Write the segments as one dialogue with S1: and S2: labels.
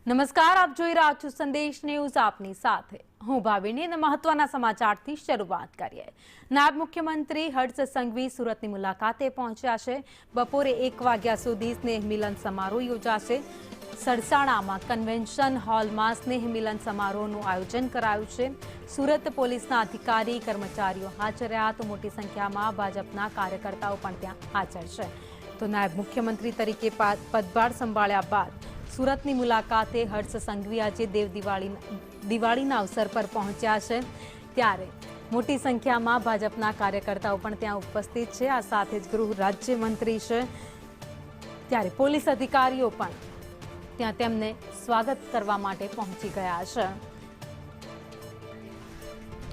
S1: નમસ્કાર, આપ જોઈ રહ્યા છો સંદેશ ન્યૂઝ. આપની સાથે હું ભાવિની અને મહત્વના સમાચારથી શરૂઆત કરીએ. નાયબ મુખ્યમંત્રી હર્ષ સંઘવી સુરતની મુલાકાતે પહોંચ્યા છે. બપોરે 1 વાગ્યા સુધી સ્નેહ મિલન સમારોહ યોજાશે. સરસાણામાં કન્વેન્શન હોલમાં સ્નેહ મિલન સમારોહનું આયોજન કરાયું છે. સુરત પોલીસના અધિકારી કર્મચારીઓ હાજર રહ્યા તો મોટી સંખ્યામાં ભાજપના કાર્યકર્તાઓ પણ ત્યાં હાજર છે. તો નાયબ મુખ્યમંત્રી તરીકે પદભાર સંભાળ્યા બાદ સુરતની મુલાકાતે હર્ષ સંઘવી આજે દિવાળીના અવસર પર પહોંચ્યા છે. ત્યારે મોટી સંખ્યામાં ભાજપના કાર્યકર્તાઓ પણ ત્યાં ઉપસ્થિત છે. આ સાથે જ ગૃહ રાજ્યમંત્રી છે. ત્યારે પોલીસ અધિકારીઓ પણ ત્યાં તેમને સ્વાગત કરવા માટે પહોંચી ગયા છે.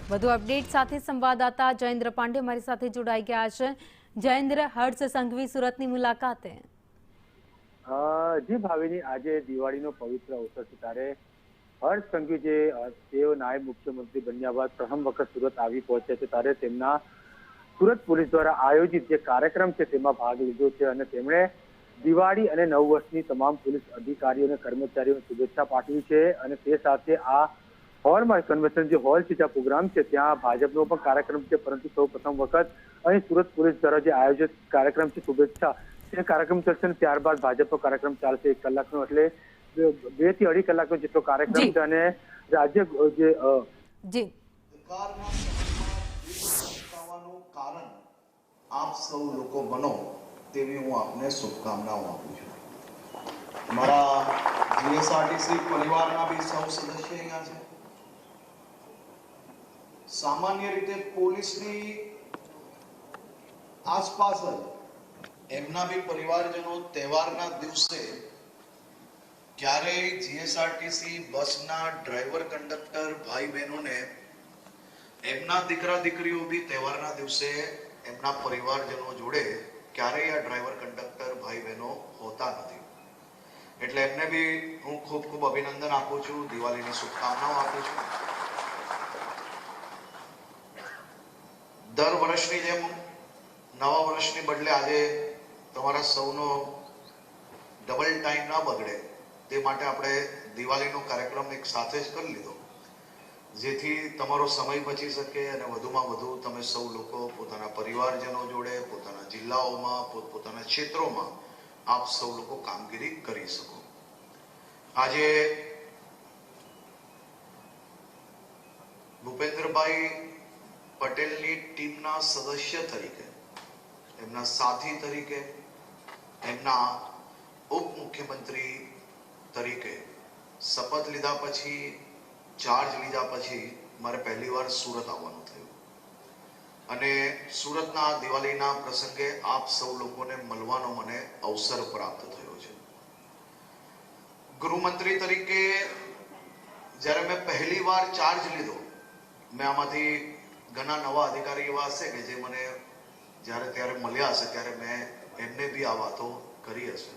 S1: વધુ અપડેટ સાથે સંવાદદાતા જયેન્દ્ર પાંડે મારી સાથે જોડાઈ ગયા છે. જયેન્દ્ર, હર્ષ સંઘવી સુરતની મુલાકાતે.
S2: જી ભાવિની, આજે દિવાળીનો પવિત્ર અવસર છે ત્યારે હર્ષ સંઘવી જે તેઓ નાયબ મુખ્યમંત્રી બન્યા બાદ પ્રથમ વખત સુરત આવી પહોંચ્યા છે ત્યારે તેમના સુરત પોલીસ દ્વારા આયોજિત જે કાર્યક્રમ છે તેમાં ભાગ લીધો છે અને તેમણે દિવાળી અને નવ વર્ષની તમામ પોલીસ અધિકારીઓ અને કર્મચારીઓને શુભેચ્છા પાઠવી છે. અને તે સાથે આ હોલમાં કન્વેન્શન જે હોલ છે જ્યાં પ્રોગ્રામ છે ત્યાં ભાજપનો પણ કાર્યક્રમ છે, પરંતુ સૌ પ્રથમ વખત અહીં સુરત પોલીસ દ્વારા જે આયોજિત કાર્યક્રમ છે શુભેચ્છા તે કાર્યક્રમ ચાલશે અને ત્યારબાદ ભાજપનો કાર્યક્રમ ચાલશે 1 કલાકનો, એટલે 2 થી 2.5 કલાકનો જેટલો કાર્યક્રમ છે. અને રાજ્ય જે
S3: કારણ આપ સૌ લોકો બનો તેવી હું આપને શુભકામનાઓ આપું છું. મારા જીએસઆરટીસી પરિવારના બી સૌ સદસ્ય અહીંયા છે. સામાન્ય રીતે પોલીસની આસપાસ જ એમના બી પરિવારજનો તહેવારના દિવસે ક્યારેય જીએસઆરટીસી બસના ડ્રાઈવર કંડક્ટર ભાઈ બહેનોને એમના દીકરા દીકરીઓ બી તહેવારના દિવસે એમના પરિવારજનો જોડે ક્યારેય આ ડ્રાઈવર કંડક્ટર ભાઈ બહેનો હોતા નથી. એટલે એમને બી હું ખૂબ ખૂબ અભિનંદન આપું છું, દિવાળીની શુભકામનાઓ આપું છું. દર વર્ષની જેમ નવા વર્ષની બદલે આજે તમારા સૌનો ડબલ ટાઈમ ના બગડે તે માટે આપણે દિવાળીનો કાર્યક્રમ એક સાથે જ કરી લીધો, જેથી તમારો સમય બચી શકે અને વધુમાં વધુ તમે સૌ લોકો પોતાના પરિવારજનો જોડે પોતાના જિલ્લાઓમાં પોતાના ક્ષેત્રોમાં આપ સૌ લોકો કામગીરી કરી શકો. આજે ભૂપેન્દ્રભાઈ પટેલની ટીમના સદસ્ય તરીકે, એમના સાથી તરીકે, એમના ઉપમુખ્યમંત્રી તરીકે શપથ લીધા પછી, ચાર્જ લીધા પછી મારે પહેલી વાર સુરત આવવાનું થયું અને સુરતના દિવાળીના પ્રસંગે આપ સૌ લોકોને મળવાનો મને અવસર પ્રાપ્ત થયો છે. ગૃહમંત્રી તરીકે જ્યારે મેં પહેલી વાર ચાર્જ લીધો, મેં આમાંથી ઘણા નવા અધિકારી એવા હશે કે જે મને જ્યારે ત્યારે મળ્યા હશે ત્યારે મેં એમને બી આ વાતો કરી હશે.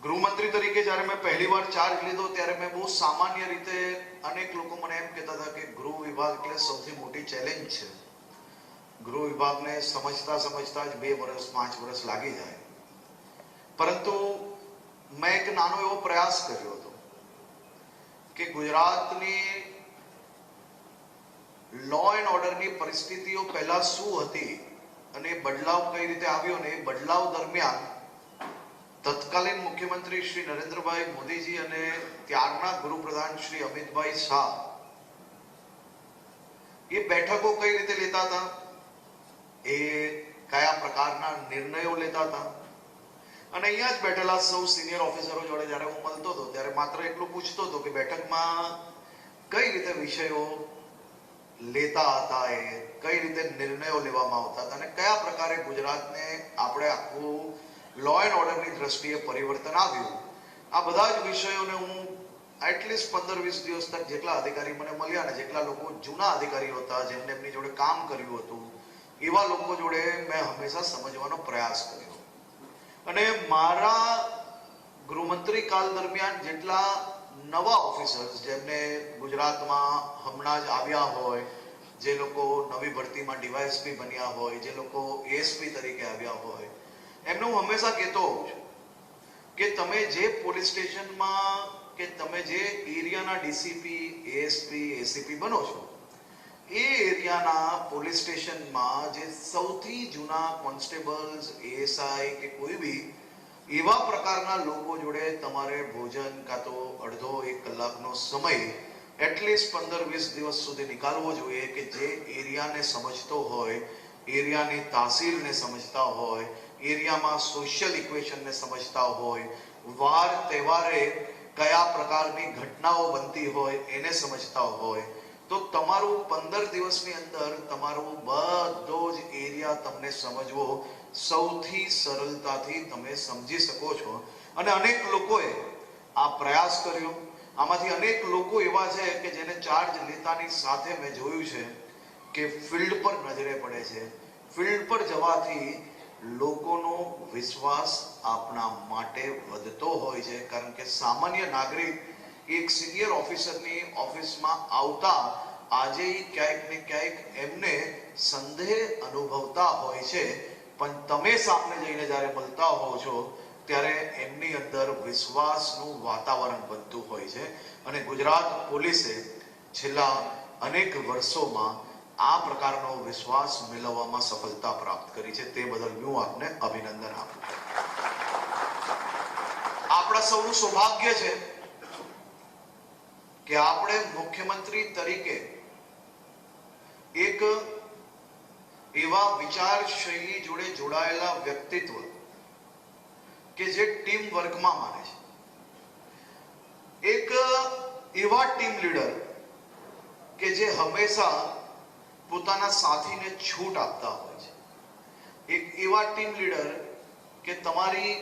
S3: ગૃહમંત્રી તરીકે જ્યારે મેં પહેલી વાર ચાર્જ લીધો ત્યારે મેં બહુ સામાન્ય રીતે, અનેક લોકો મને એમ કહેતા હતા કે ગૃહ વિભાગ એટલે સૌથી મોટી ચેલેન્જ છે, ગૃહ વિભાગને સમજતા સમજતા જ 2 વર્ષ 5 વર્ષ લાગી જાય. પરંતુ મેં એક નાનો એવો પ્રયાસ કર્યો હતો કે ગુજરાતની લો એન્ડ ઓર્ડરની પરિસ્થિતિઓ પહેલા શું હતી અને બદલાવ કઈ રીતે આવ્યો ને એ બદલાવ દરમિયાન તત્કાલીન મુખ્યમંત્રી શ્રી નરેન્દ્રભાઈ મોદીજી અને ત્યારના ગૃહપ્રધાન શ્રી અમિતભાઈ શાહ એ બેઠકો કઈ રીતે લેતા હતા, એ કયા પ્રકારના નિર્ણયો લેતા હતા. અને અહીંયા જ બેઠેલા સૌ સિનિયર ઓફિસરો જોડે જ્યારે હું મળતો હતો ત્યારે માત્ર એટલું પૂછતો હતો કે બેઠકમાં કઈ રીતે વિષયો લેતા હતા, એ કઈ રીતે નિર્ણયો લેવામાં આવતા હતા અને કયા પ્રકારે ગુજરાતને આપણે આખું લો એન્ડ ઓર્ડરની દ્રષ્ટિએ પરિવર્તન આવ્યું. આ બધા જ વિષયોને હું એટલીસ્ટ 15-20 દિવસ તક જેટલા અધિકારી મને મળ્યા ને જેટલા લોકો જૂના અધિકારીઓ હતા જેમને એમની જોડે કામ કર્યું હતું એવા લોકો જોડે મેં હંમેશા સમજવાનો પ્રયાસ કર્યો. અને મારા ગૃહમંત્રી કાળ દરમિયાન જેટલા નવા ઓફિસર્સ જેમને ગુજરાતમાં હમણાં જ આવ્યા હોય, જે લોકો નવી ભરતીમાં ડીવાયએસપી બન્યા હોય, જે લોકો એએસપી તરીકે આવ્યા હોય, એમને હું હંમેશા કહેતો હોઉં છું કે તમે જે પોલીસ સ્ટેશનમાં કે તમે જે એરિયાના ડીસીપી, એએસપી, એસીપી બનો છો, એ એરિયાના પોલીસ સ્ટેશનમાં જે સૌથી જૂના કોન્સ્ટેબલ્સ, એએસઆઈ કે કોઈ બી એવા પ્રકારના લોકો જોડે તમારે ભોજન કાં તો અડધો 1 કલાકનો સમય એટલીસ્ટ 15-20 દિવસ સુધી નીકાળવો જોઈએ, કે જે એરિયાને સમજતો હોય, એરિયાની તાસીરને સમજતા હોય, એરિયામાં સોશિયલ ઇક્વેશનને સમજતા હોય, વાર તહેવારે કયા પ્રકારની ઘટનાઓ બનતી હોય એને સમજતા હોય, તો તમારું 15 દિવસની અંદર તમારું બધો જ એરિયા તમને સમજવો સૌથી સરળતાથી તમે સમજી શકો છો. અને અનેક લોકોએ આ પ્રયાસ કર્યો. આમાંથી અનેક લોકો એવા છે કે જેને ચાર્જ લેતાની સાથે મેં જોયું છે કે ફિલ્ડ પર નજરે પડે છે. ફિલ્ડ પર જવાથી લોકોનો વિશ્વાસ આપણા માટે વધતો હોય છે, કારણ કે સામાન્ય નાગરિક એક સિનિયર ઓફિસરની ઓફિસમાં આવતા આજે ક્યાંક ને ક્યાંક એમને સંદેહ અનુભવતા હોય છે, પણ તમે સામે જઈને જ્યારે મળતા હો છો ત્યારે એમની અંદર વિશ્વાસનું વાતાવરણ બનતું હોય છે. અને ગુજરાત પોલીસે છેલ્લા અનેક વર્ષોમાં આ પ્રકારનો વિશ્વાસ મેળવવામાં સફળતા પ્રાપ્ત કરી છે. તે બદલ હું આપને અભિનંદન આપું છું. આપણા સૌનું સૌભાગ્ય છે કે આપણે મુખ્યમંત્રી તરીકે એક એવા વિચાર શૈલી જોડે જોડાયેલા વ્યક્તિત્વ કે જે ટીમ વર્કમાં માને છે, એક એવા ટીમ લીડર કે જે હંમેશા પોતાના સાથીને છૂટ આપતા હોય છે, એક એવા ટીમ લીડર કે તમારી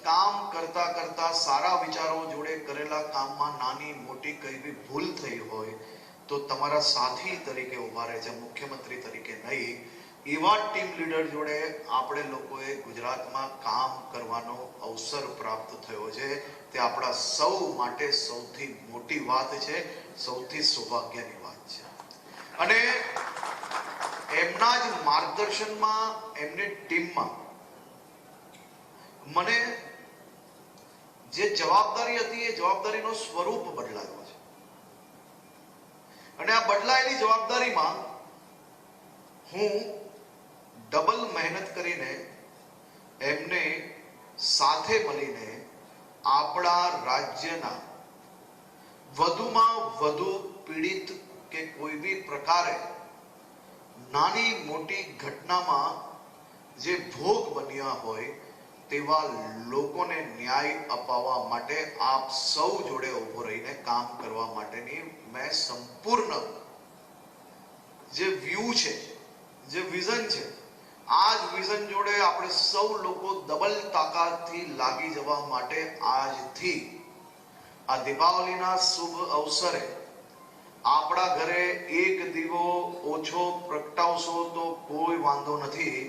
S3: કામ કરતા કરતા સારા વિચારો જોડે કરેલા કામમાં નાની મોટી કઈ બી ભૂલ થઈ હોય તો તમારા સાથી તરીકે ઉભા રહે છે, મુખ્યમંત્રી તરીકે નહીં. એવા ટીમ લીડર જોડે આપણે લોકોએ ગુજરાતમાં કામ કરવાનો અવસર પ્રાપ્ત થયો છે. તે આપણા સૌ માટે સૌથી મોટી વાત છે, સૌથી સૌભાગ્યની વાત છે. અને એમના જ માર્ગદર્શનમાં એમની ટીમમાં મને જે જવાબદારી હતી એ જવાબદારીનો સ્વરૂપ બદલાયો છે. અને આ બદલાયેલી જવાબદારીમાં હું ડબલ મહેનત કરીને એમને સાથે મળીને આપણા રાજ્યના વધુમાં વધુ પીડિત કે કોઈ બી પ્રકારે નાની મોટી ઘટનામાં જે ભોગ બન્યા હોય તેવા લોકોને ન્યાય અપાવવા માટે આપ સૌ જોડે ઉભો રહીને કામ કરવા માટેની મેં સંપૂર્ણ જે વ્યૂ છે, જે વિઝન છે, આ જ વિઝન જોડે આપણે સૌ લોકો ડબલ તાકાતથી લાગી જવા માટે આજથી આ દીપાવલીના શુભ અવસરે આપણા ઘરે એક દીવો ઓછો પ્રગટાવશો તો કોઈ વાંધો નથી.